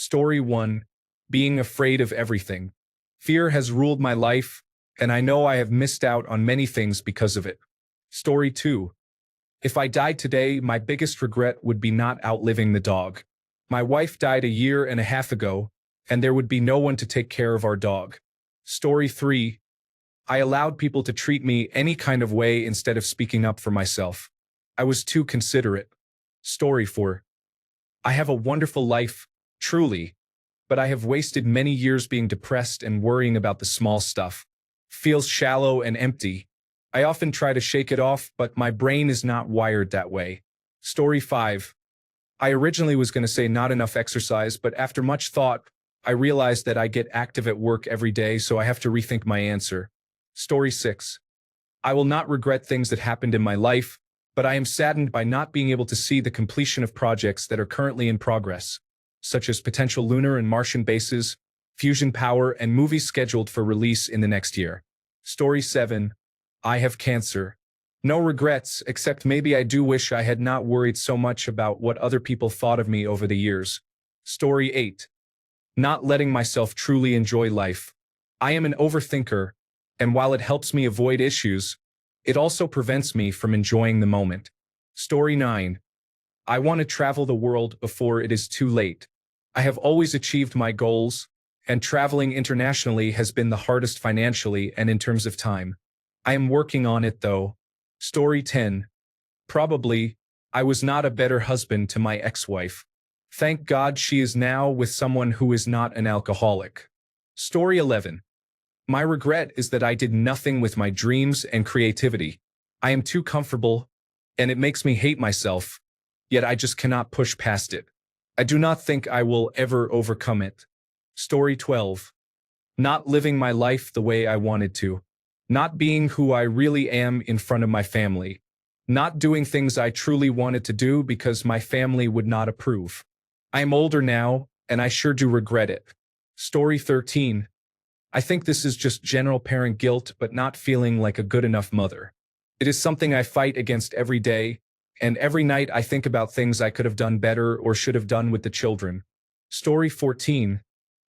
Story 1. Being afraid of everything. Fear has ruled my life, and I know I have missed out on many things because of it. Story 2. If I died today, my biggest regret would be not outliving the dog. My wife died a year and a half ago, and there would be no one to take care of our dog. Story 3. I allowed people to treat me any kind of way instead of speaking up for myself. I was too considerate. Story 4. I have a wonderful life, truly, but I have wasted many years being depressed and worrying about the small stuff. Feels shallow and empty. I often try to shake it off, but my brain is not wired that way. Story 5. I originally was going to say not enough exercise, but after much thought, I realized that I get active at work every day, so I have to rethink my answer. Story 6. I will not regret things that happened in my life, but I am saddened by not being able to see the completion of projects that are currently in progress, such as potential lunar and Martian bases, fusion power, and movies scheduled for release in the next year. Story 7. I have cancer. No regrets, except maybe I do wish I had not worried so much about what other people thought of me over the years. Story 8. Not letting myself truly enjoy life. I am an overthinker, and while it helps me avoid issues, it also prevents me from enjoying the moment. Story 9. I want to travel the world before it is too late. I have always achieved my goals, and traveling internationally has been the hardest financially and in terms of time. I am working on it though. Story 10. Probably, I was not a better husband to my ex-wife. Thank God she is now with someone who is not an alcoholic. Story 11. My regret is that I did nothing with my dreams and creativity. I am too comfortable, and it makes me hate myself, yet I just cannot push past it. I do not think I will ever overcome it. Story 12. Not living my life the way I wanted to. Not being who I really am in front of my family. Not doing things I truly wanted to do because my family would not approve. I am older now, and I sure do regret it. Story 13. I think this is just general parent guilt, but not feeling like a good enough mother. It is something I fight against every day, and every night I think about things I could have done better or should have done with the children. Story 14.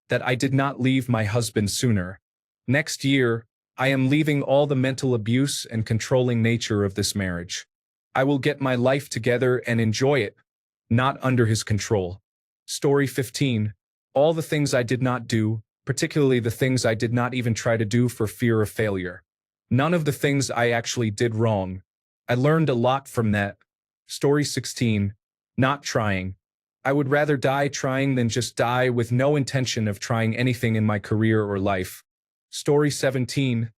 That I did not leave my husband sooner. Next year, I am leaving all the mental abuse and controlling nature of this marriage. I will get my life together and enjoy it, not under his control. Story 15. All the things I did not do, particularly the things I did not even try to do for fear of failure. None of the things I actually did wrong. I learned a lot from that. Story 16. Not trying. I would rather die trying than just die with no intention of trying anything in my career or life. Story 17.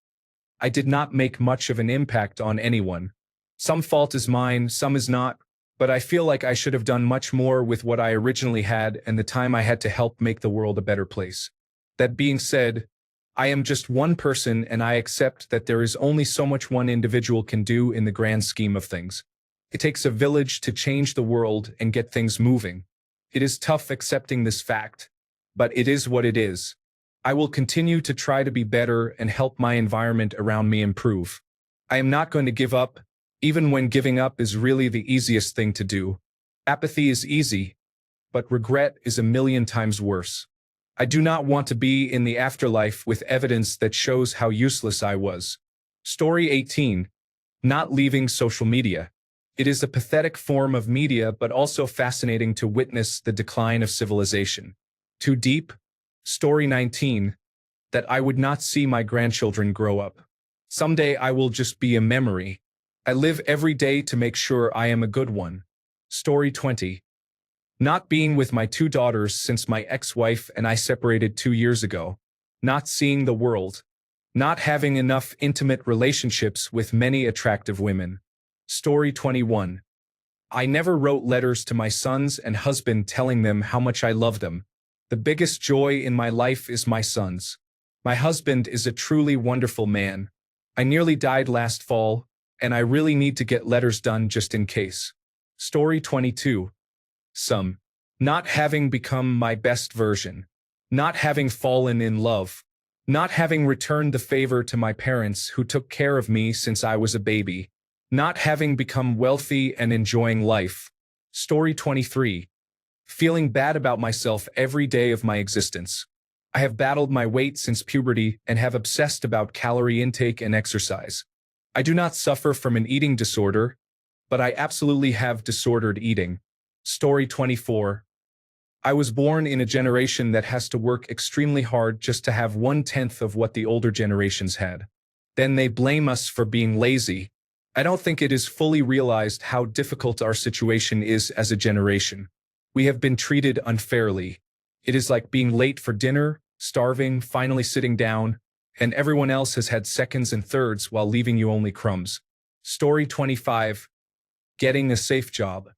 I did not make much of an impact on anyone. Some fault is mine, some is not, but I feel like I should have done much more with what I originally had and the time I had to help make the world a better place. That being said, I am just one person, and I accept that there is only so much one individual can do in the grand scheme of things. It takes a village to change the world and get things moving. It is tough accepting this fact, but it is what it is. I will continue to try to be better and help my environment around me improve. I am not going to give up, even when giving up is really the easiest thing to do. Apathy is easy, but regret is a million times worse. I do not want to be in the afterlife with evidence that shows how useless I was. Story 18. Not leaving social media. It is a pathetic form of media, but also fascinating to witness the decline of civilization. Too deep? Story 19. That I would not see my grandchildren grow up. Someday I will just be a memory. I live every day to make sure I am a good one. Story 20. Not being with my two daughters since my ex-wife and I separated 2 years ago. Not seeing the world. Not having enough intimate relationships with many attractive women. Story 21. I never wrote letters to my sons and husband telling them how much I love them. The biggest joy in my life is my sons. My husband is a truly wonderful man. I nearly died last fall, and I really need to get letters done just in case. Story 22. Not having become my best version. Not having fallen in love. Not having returned the favor to my parents who took care of me since I was a baby. Not having become wealthy and enjoying life. Story 23. feeling bad about myself every day of my existence. I have battled my weight since puberty and have obsessed about calorie intake and exercise. I do not suffer from an eating disorder, but I absolutely have disordered eating. Story 24. I was born in a generation that has to work extremely hard just to have 1/10 of what the older generations had. Then they blame us for being lazy. I don't think it is fully realized how difficult our situation is as a generation. We have been treated unfairly. It is like being late for dinner, starving, finally sitting down, and everyone else has had seconds and thirds while leaving you only crumbs. Story 25. Getting a safe job.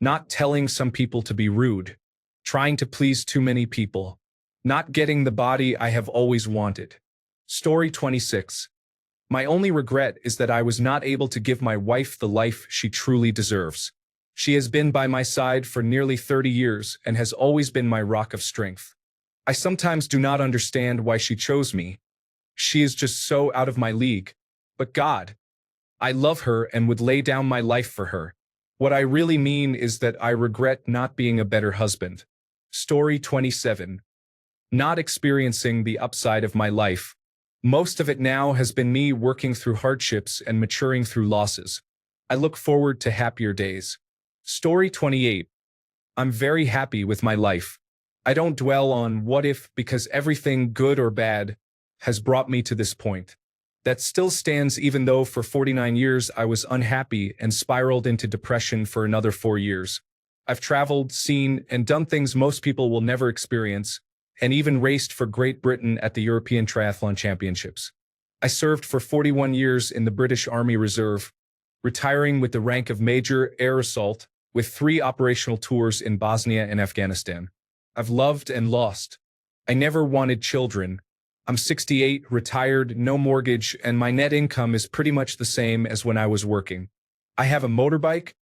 Not telling some people to be rude. Trying to please too many people. Not getting the body I have always wanted. Story 26. My only regret is that I was not able to give my wife the life she truly deserves. She has been by my side for nearly 30 years and has always been my rock of strength. I sometimes do not understand why she chose me. She is just so out of my league. But God, I love her and would lay down my life for her. What I really mean is that I regret not being a better husband. Story 27. Not experiencing the upside of my life. Most of it now has been me working through hardships and maturing through losses. I look forward to happier days. Story 28. I'm very happy with my life. I don't dwell on what if because everything good or bad has brought me to this point. That still stands even though for 49 years I was unhappy and spiraled into depression for another 4 years. I've traveled, seen, and done things most people will never experience, and even raced for Great Britain at the European Triathlon Championships. I served for 41 years in the British Army Reserve, retiring with the rank of Major Air Assault, with 3 operational tours in Bosnia and Afghanistan. I've loved and lost. I never wanted children. I'm 68, retired, no mortgage, and my net income is pretty much the same as when I was working. I have a motorbike,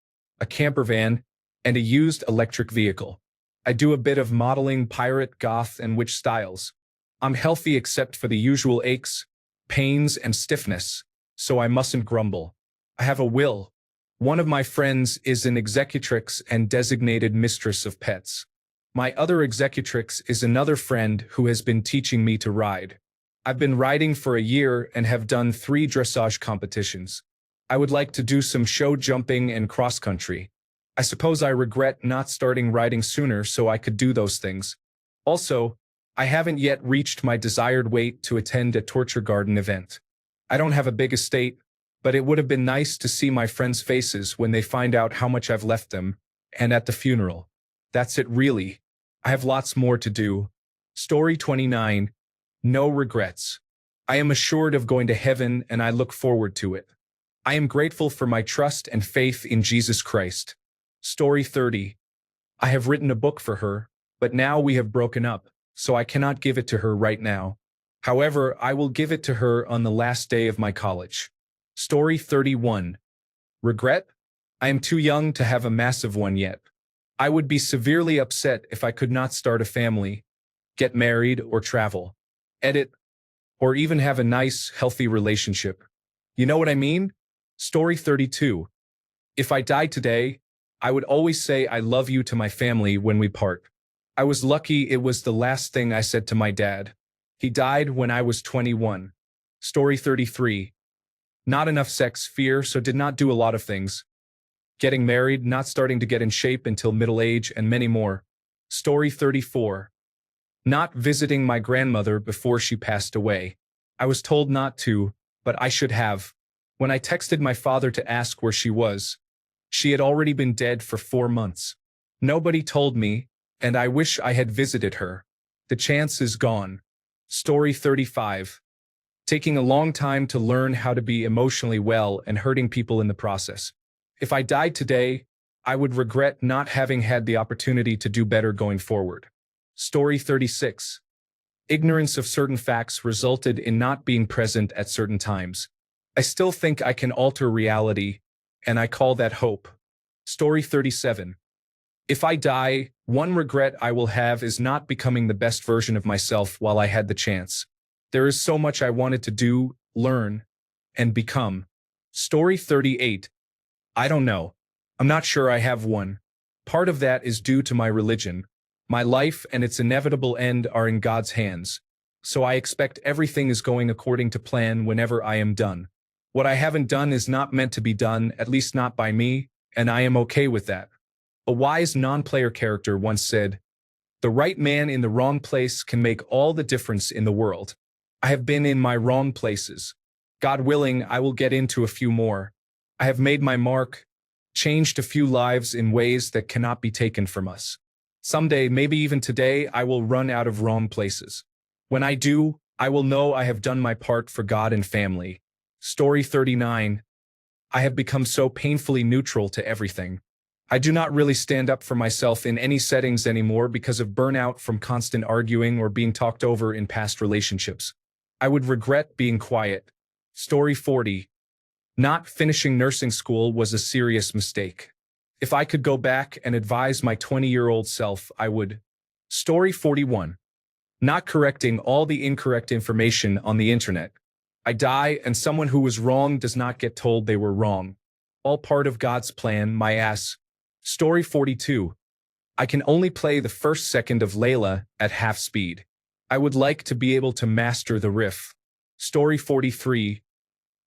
a camper van, and a used electric vehicle. I do a bit of modeling, pirate, goth, and witch styles. I'm healthy except for the usual aches, pains, and stiffness, so I mustn't grumble. I have a will. One of my friends is an executrix and designated mistress of pets. My other executrix is another friend who has been teaching me to ride. I've been riding for a year and have done 3 dressage competitions. I would like to do some show jumping and cross-country. I suppose I regret not starting riding sooner so I could do those things. Also, I haven't yet reached my desired weight to attend a Torture Garden event. I don't have a big estate, but it would have been nice to see my friends' faces when they find out how much I've left them, and at the funeral. That's it really. I have lots more to do. Story 29. No regrets. I am assured of going to heaven and I look forward to it. I am grateful for my trust and faith in Jesus Christ. Story 30. I have written a book for her, but now we have broken up, so I cannot give it to her right now. However, I will give it to her on the last day of my college. Story 31. Regret? I am too young to have a massive one yet. I would be severely upset if I could not start a family, get married, or travel, edit, or even have a nice, healthy relationship. You know what I mean? Story 32. If I died today, I would always say I love you to my family when we part. I was lucky it was the last thing I said to my dad. He died when I was 21. Story 33. Not enough sex, fear, so did not do a lot of things. Getting married, not starting to get in shape until middle age, and many more. Story 34. Not visiting my grandmother before she passed away. I was told not to, but I should have. When I texted my father to ask where she was, she had already been dead for 4 months. Nobody told me, and I wish I had visited her. The chance is gone. Story 35. Taking a long time to learn how to be emotionally well and hurting people in the process. If I died today, I would regret not having had the opportunity to do better going forward. Story 36. Ignorance of certain facts resulted in not being present at certain times. I still think I can alter reality, and I call that hope. Story 37. If I die, one regret I will have is not becoming the best version of myself while I had the chance. There is so much I wanted to do, learn, and become. Story 38. I don't know. I'm not sure I have one. Part of that is due to my religion. My life and its inevitable end are in God's hands, so I expect everything is going according to plan whenever I am done. What I haven't done is not meant to be done, at least not by me, and I am okay with that. A wise non-player character once said, "The right man in the wrong place can make all the difference in the world." I have been in my wrong places. God willing, I will get into a few more. I have made my mark, changed a few lives in ways that cannot be taken from us. Someday, maybe even today, I will run out of wrong places. When I do, I will know I have done my part for God and family. Story 39. I have become so painfully neutral to everything. I do not really stand up for myself in any settings anymore because of burnout from constant arguing or being talked over in past relationships. I would regret being quiet. Story 40. Not finishing nursing school was a serious mistake. If I could go back and advise my 20-year-old self, I would. Story 41. Not correcting all the incorrect information on the internet. I die, and someone who was wrong does not get told they were wrong. All part of God's plan, my ass. Story 42. I can only play the first second of Layla at half speed. I would like to be able to master the riff. Story 43.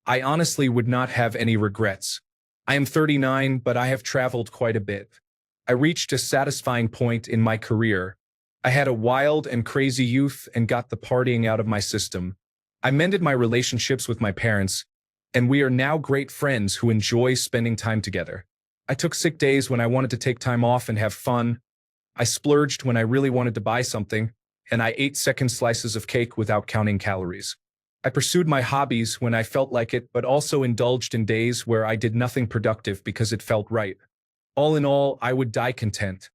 I honestly would not have any regrets. I am 39, but I have traveled quite a bit. I reached a satisfying point in my career. I had a wild and crazy youth and got the partying out of my system. I mended my relationships with my parents, and we are now great friends who enjoy spending time together. I took sick days when I wanted to take time off and have fun. I splurged when I really wanted to buy something, and I ate second slices of cake without counting calories. I pursued my hobbies when I felt like it, but also indulged in days where I did nothing productive because it felt right. All in all, I would die content.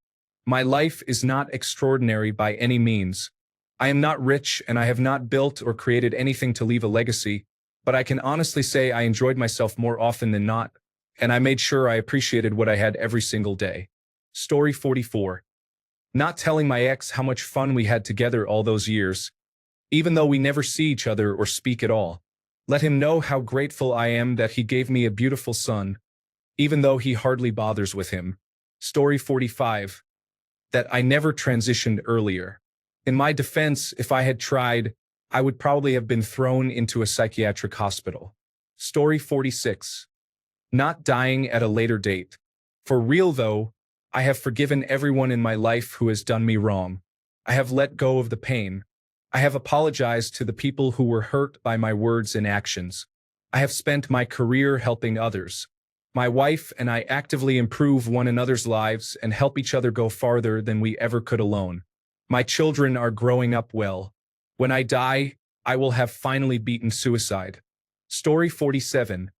My life is not extraordinary by any means. I am not rich and I have not built or created anything to leave a legacy, but I can honestly say I enjoyed myself more often than not, and I made sure I appreciated what I had every single day. Story 44. Not telling my ex how much fun we had together all those years, even though we never see each other or speak at all. Let him know how grateful I am that he gave me a beautiful son, even though he hardly bothers with him. Story 45. That I never transitioned earlier. In my defense, if I had tried, I would probably have been thrown into a psychiatric hospital. Story 46. Not dying at a later date. For real though, I have forgiven everyone in my life who has done me wrong. I have let go of the pain. I have apologized to the people who were hurt by my words and actions. I have spent my career helping others. My wife and I actively improve one another's lives and help each other go farther than we ever could alone. My children are growing up well. When I die, I will have finally beaten suicide. Story 47.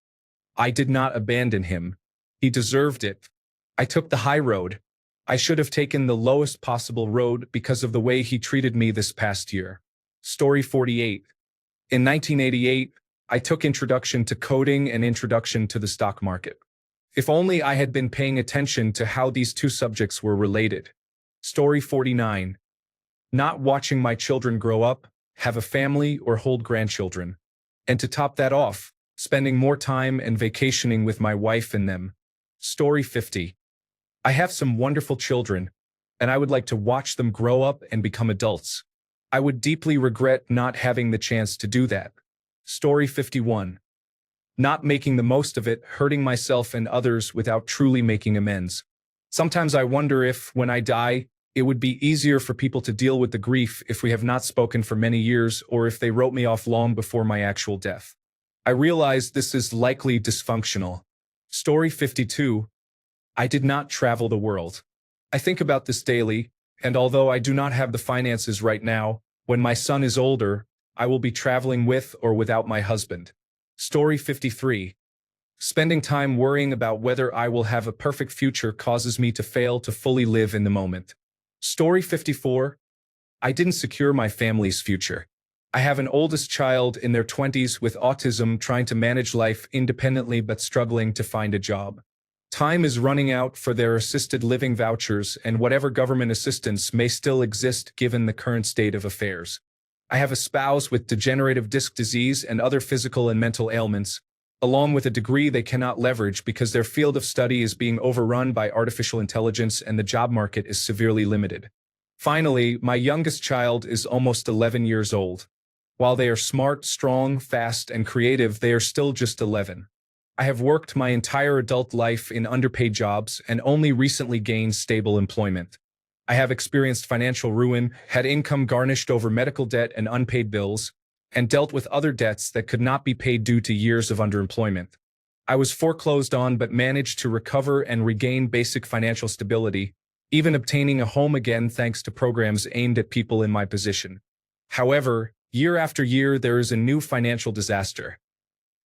I did not abandon him. He deserved it. I took the high road. I should have taken the lowest possible road because of the way he treated me this past year. Story 48. In 1988, I took Introduction to Coding and Introduction to the Stock Market. If only I had been paying attention to how these two subjects were related. Story 49. Not watching my children grow up, have a family, or hold grandchildren. And to top that off, spending more time and vacationing with my wife and them. Story 50. I have some wonderful children, and I would like to watch them grow up and become adults. I would deeply regret not having the chance to do that. Story 51. Not making the most of it, hurting myself and others without truly making amends. Sometimes I wonder if, when I die, it would be easier for people to deal with the grief if we have not spoken for many years or if they wrote me off long before my actual death. I realize this is likely dysfunctional. Story 52. I did not travel the world. I think about this daily, and although I do not have the finances right now, when my son is older, I will be traveling with or without my husband. Story 53. Spending time worrying about whether I will have a perfect future causes me to fail to fully live in the moment. Story 54. I didn't secure my family's future. I have an oldest child in their 20s with autism trying to manage life independently but struggling to find a job. Time is running out for their assisted living vouchers and whatever government assistance may still exist given the current state of affairs. I have a spouse with degenerative disc disease and other physical and mental ailments, along with a degree they cannot leverage because their field of study is being overrun by artificial intelligence and the job market is severely limited. Finally, my youngest child is almost 11 years old. While they are smart, strong, fast, and creative, they are still just 11. I have worked my entire adult life in underpaid jobs and only recently gained stable employment. I have experienced financial ruin, had income garnished over medical debt and unpaid bills, and dealt with other debts that could not be paid due to years of underemployment. I was foreclosed on but managed to recover and regain basic financial stability, even obtaining a home again thanks to programs aimed at people in my position. However, year after year there is a new financial disaster.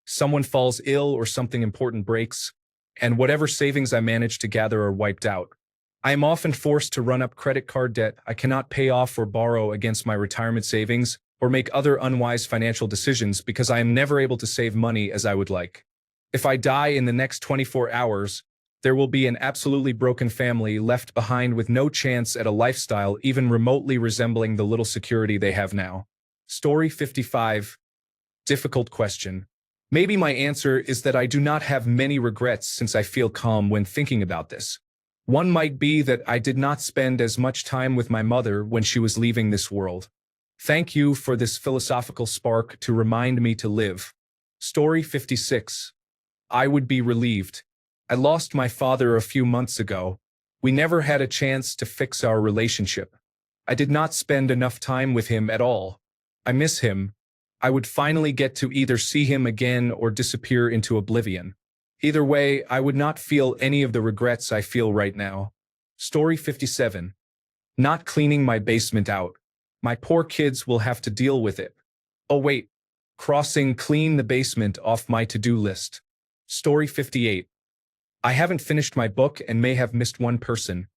Someone falls ill or something important breaks, and whatever savings I managed to gather are wiped out. I am often forced to run up credit card debt I cannot pay off or borrow against my retirement savings, or make other unwise financial decisions because I am never able to save money as I would like. If I die in the next 24 hours, there will be an absolutely broken family left behind with no chance at a lifestyle even remotely resembling the little security they have now. Story 55. Difficult question. Maybe my answer is that I do not have many regrets since I feel calm when thinking about this. One might be that I did not spend as much time with my mother when she was leaving this world. Thank you for this philosophical spark to remind me to live. Story 56. I would be relieved. I lost my father a few months ago. We never had a chance to fix our relationship. I did not spend enough time with him at all. I miss him. I would finally get to either see him again or disappear into oblivion. Either way, I would not feel any of the regrets I feel right now. Story 57. Not cleaning my basement out. My poor kids will have to deal with it. Oh wait, crossing clean the basement off my to-do list. Story 58. I haven't finished my book and may have missed one person,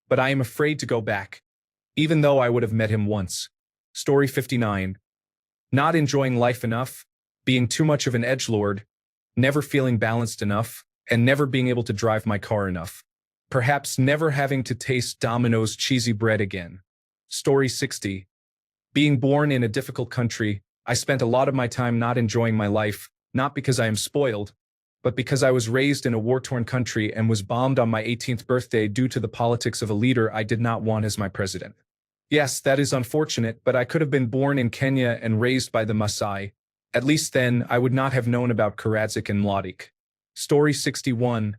but I am afraid to go back, even though I would have met him once. Story 59. Not enjoying life enough, being too much of an edgelord, never feeling balanced enough, and never being able to drive my car enough. Perhaps never having to taste Domino's cheesy bread again. Story 60. Being born in a difficult country, I spent a lot of my time not enjoying my life, not because I am spoiled, but because I was raised in a war-torn country and was bombed on my 18th birthday due to the politics of a leader I did not want as my president. Yes, that is unfortunate, but I could have been born in Kenya and raised by the Maasai. At least then, I would not have known about Karadzik and Mladic. Story 61.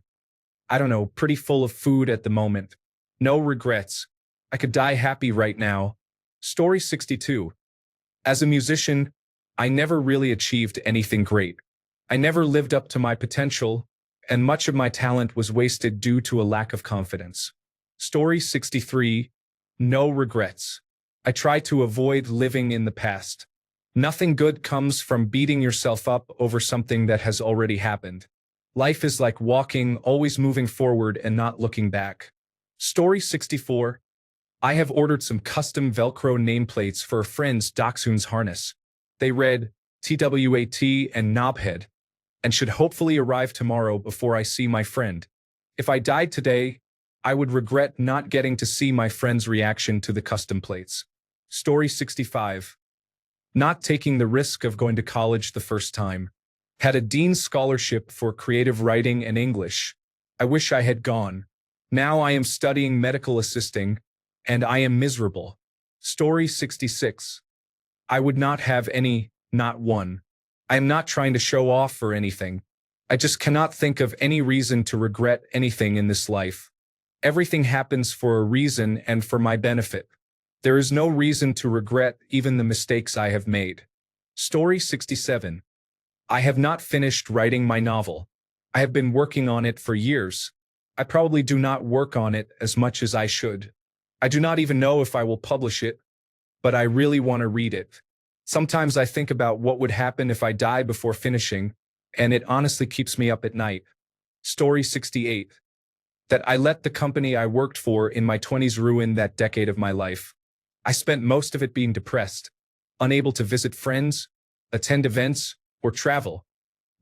I don't know, pretty full of food at the moment. No regrets. I could die happy right now. Story 62. As a musician, I never really achieved anything great. I never lived up to my potential, and much of my talent was wasted due to a lack of confidence. Story 63. No regrets. I try to avoid living in the past. Nothing good comes from beating yourself up over something that has already happened. Life is like walking, always moving forward and not looking back. Story 64. I have ordered some custom Velcro nameplates for a friend's Dachshund's harness. They read TWAT and Knobhead, and should hopefully arrive tomorrow before I see my friend. If I died today, I would regret not getting to see my friend's reaction to the custom plates. Story 65. Not taking the risk of going to college the first time. Had a dean's scholarship for creative writing and English. I wish I had gone. Now I am studying medical assisting, and I am miserable. Story 66. I would not have any, not one. I am not trying to show off or anything. I just cannot think of any reason to regret anything in this life. Everything happens for a reason and for my benefit. There is no reason to regret even the mistakes I have made. Story 67. I have not finished writing my novel. I have been working on it for years. I probably do not work on it as much as I should. I do not even know if I will publish it, but I really want to read it. Sometimes I think about what would happen if I die before finishing, and it honestly keeps me up at night. Story 68. That I let the company I worked for in my 20s ruin that decade of my life. I spent most of it being depressed, unable to visit friends, attend events, or travel,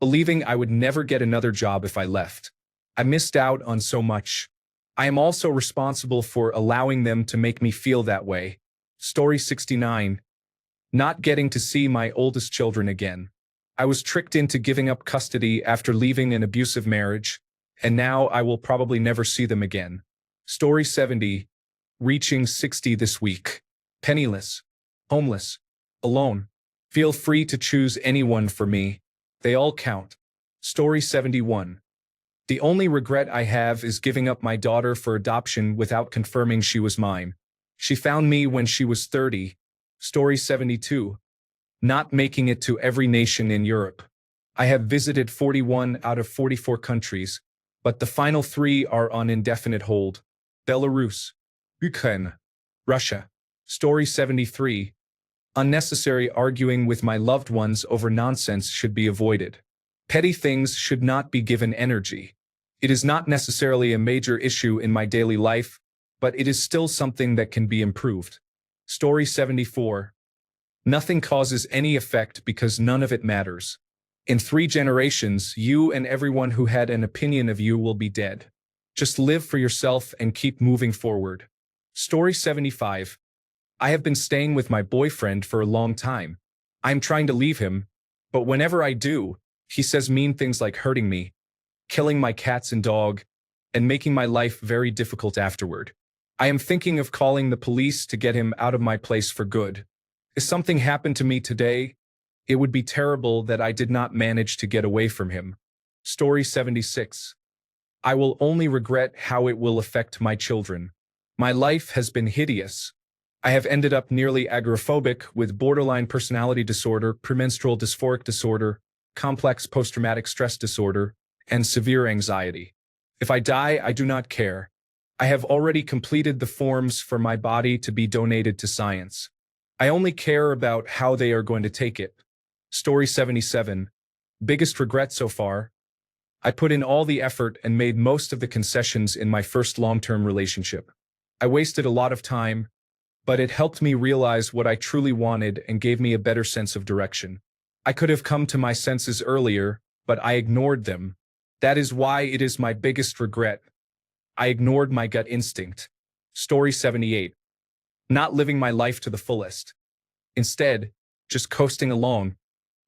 believing I would never get another job if I left. I missed out on so much. I am also responsible for allowing them to make me feel that way. Story 69. Not getting to see my oldest children again. I was tricked into giving up custody after leaving an abusive marriage, and now I will probably never see them again. Story 70. Reaching 60 this week. Penniless. Homeless. Alone. Feel free to choose anyone for me. They all count. Story 71. The only regret I have is giving up my daughter for adoption without confirming she was mine. She found me when she was 30. Story 72. Not making it to every nation in Europe. I have visited 41 out of 44 countries, but the final 3 are on indefinite hold. Belarus. Ukraine. Russia. Story 73. Unnecessary arguing with my loved ones over nonsense should be avoided. Petty things should not be given energy. It is not necessarily a major issue in my daily life, but it is still something that can be improved. Story 74. Nothing causes any effect because none of it matters. In 3 generations, you and everyone who had an opinion of you will be dead. Just live for yourself and keep moving forward. Story 75. I have been staying with my boyfriend for a long time. I'm trying to leave him, but whenever I do, he says mean things like hurting me, killing my cats and dog, and making my life very difficult afterward. I am thinking of calling the police to get him out of my place for good. If something happened to me today, it would be terrible that I did not manage to get away from him. Story 76. I will only regret how it will affect my children. My life has been hideous. I have ended up nearly agoraphobic with borderline personality disorder, premenstrual dysphoric disorder, complex post-traumatic stress disorder, and severe anxiety. If I die, I do not care. I have already completed the forms for my body to be donated to science. I only care about how they are going to take it. Story 77. Biggest regret so far? I put in all the effort and made most of the concessions in my first long-term relationship. I wasted a lot of time, but it helped me realize what I truly wanted and gave me a better sense of direction. I could have come to my senses earlier, but I ignored them. That is why it is my biggest regret. I ignored my gut instinct. Story 78. Not living my life to the fullest. Instead, just coasting along,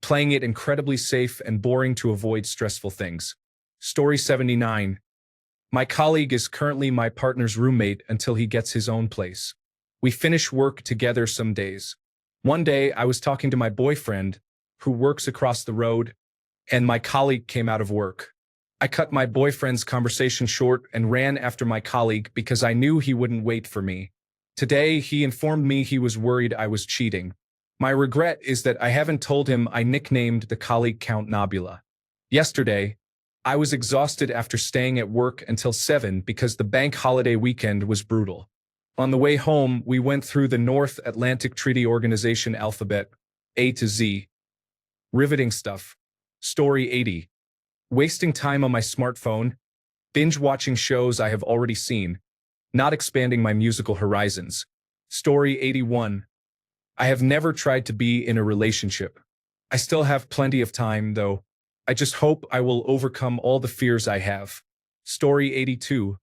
playing it incredibly safe and boring to avoid stressful things. Story 79. My colleague is currently my partner's roommate until he gets his own place. We finish work together some days. One day, I was talking to my boyfriend, who works across the road, and my colleague came out of work. I cut my boyfriend's conversation short and ran after my colleague because I knew he wouldn't wait for me. Today, he informed me he was worried I was cheating. My regret is that I haven't told him I nicknamed the colleague Count Nobula. Yesterday, I was exhausted after staying at work until 7 because the bank holiday weekend was brutal. On the way home, we went through the North Atlantic Treaty Organization alphabet, A to Z. Riveting stuff. Story 80. Wasting time on my smartphone, binge-watching shows I have already seen, not expanding my musical horizons. Story 81. I have never tried to be in a relationship. I still have plenty of time, though. I just hope I will overcome all the fears I have. Story 82.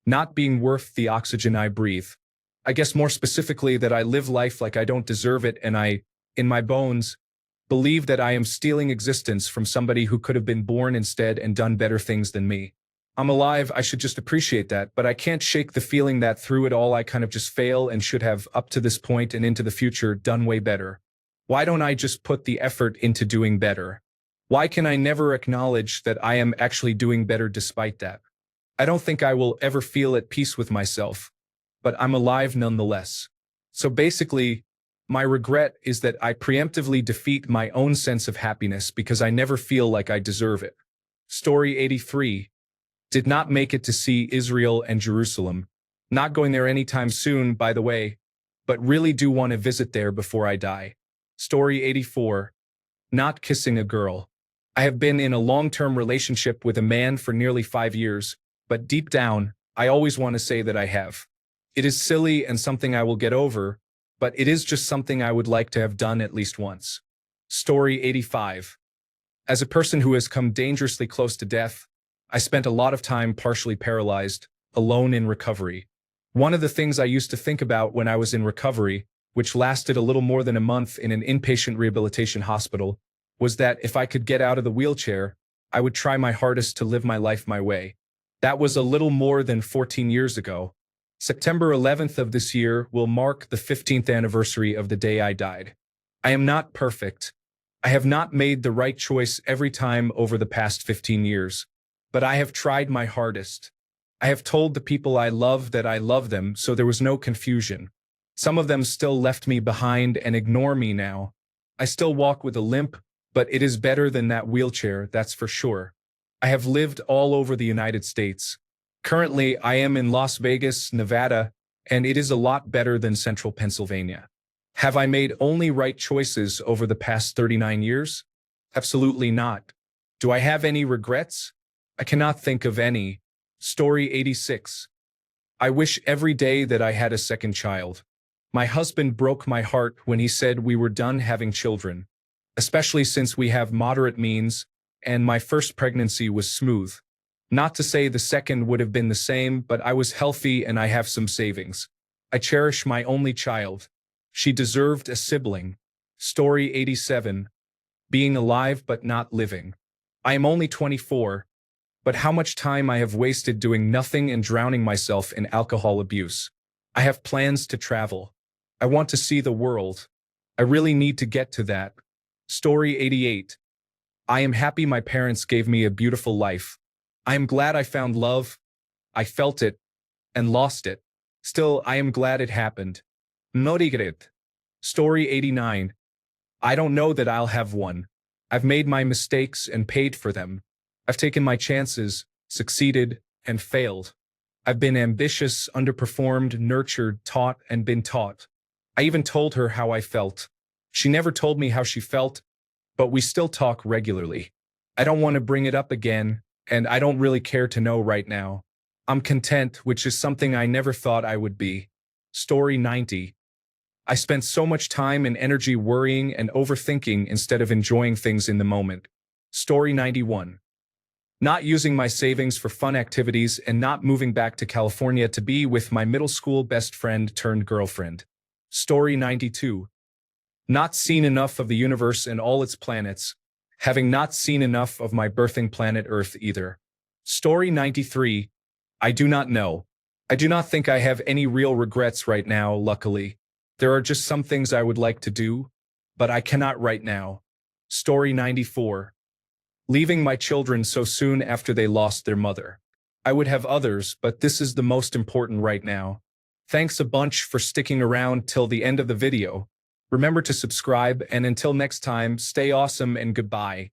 Not being worth the oxygen I breathe. I guess more specifically that I live life like I don't deserve it and I, in my bones, believe that I am stealing existence from somebody who could have been born instead and done better things than me. I'm alive, I should just appreciate that, but I can't shake the feeling that through it all I kind of just fail and should have, up to this point and into the future, done way better. Why don't I just put the effort into doing better? Why can I never acknowledge that I am actually doing better despite that? I don't think I will ever feel at peace with myself, but I'm alive nonetheless. So basically, my regret is that I preemptively defeat my own sense of happiness because I never feel like I deserve it. Story 83. Did not make it to see Israel and Jerusalem. Not going there anytime soon, by the way, but really do want to visit there before I die. Story 84. Not kissing a girl. I have been in a long-term relationship with a man for nearly 5 years, but deep down, I always want to say that I have. It is silly and something I will get over, but it is just something I would like to have done at least once. Story 85. As a person who has come dangerously close to death, I spent a lot of time partially paralyzed, alone in recovery. One of the things I used to think about when I was in recovery, which lasted a little more than a month in an inpatient rehabilitation hospital, was that if I could get out of the wheelchair, I would try my hardest to live my life my way. That was a little more than 14 years ago. September 11th of this year will mark the 15th anniversary of the day I died. I am not perfect. I have not made the right choice every time over the past 15 years, but I have tried my hardest. I have told the people I love that I love them, so there was no confusion. Some of them still left me behind and ignore me now. I still walk with a limp, but it is better than that wheelchair, that's for sure. I have lived all over the United States. Currently, I am in Las Vegas, Nevada, and it is a lot better than central Pennsylvania. Have I made only right choices over the past 39 years? Absolutely not. Do I have any regrets? I cannot think of any. Story 86. I wish every day that I had a second child. My husband broke my heart when he said we were done having children, especially since we have moderate means, and my first pregnancy was smooth. Not to say the second would have been the same, but I was healthy and I have some savings. I cherish my only child. She deserved a sibling. Story 87. Being alive but not living. I am only 24, but how much time I have wasted doing nothing and drowning myself in alcohol abuse. I have plans to travel. I want to see the world. I really need to get to that. Story 88. I am happy my parents gave me a beautiful life. I am glad I found love. I felt it and lost it. Still, I am glad it happened. No regret. Story 89. I don't know that I'll have one. I've made my mistakes and paid for them. I've taken my chances, succeeded, and failed. I've been ambitious, underperformed, nurtured, taught, and been taught. I even told her how I felt. She never told me how she felt, but we still talk regularly. I don't want to bring it up again, and I don't really care to know right now. I'm content, which is something I never thought I would be. Story 90. I spent so much time and energy worrying and overthinking instead of enjoying things in the moment. Story 91. Not using my savings for fun activities and not moving back to California to be with my middle school best friend turned girlfriend. Story 92. Not seen enough of the universe and all its planets, having not seen enough of my birthing planet Earth either. Story 93. I do not know. I do not think I have any real regrets right now, luckily. There are just some things I would like to do, but I cannot right now. Story 94. Leaving my children so soon after they lost their mother. I would have others, but this is the most important right now. Thanks a bunch for sticking around till the end of the video. Remember to subscribe, and until next time, stay awesome and goodbye.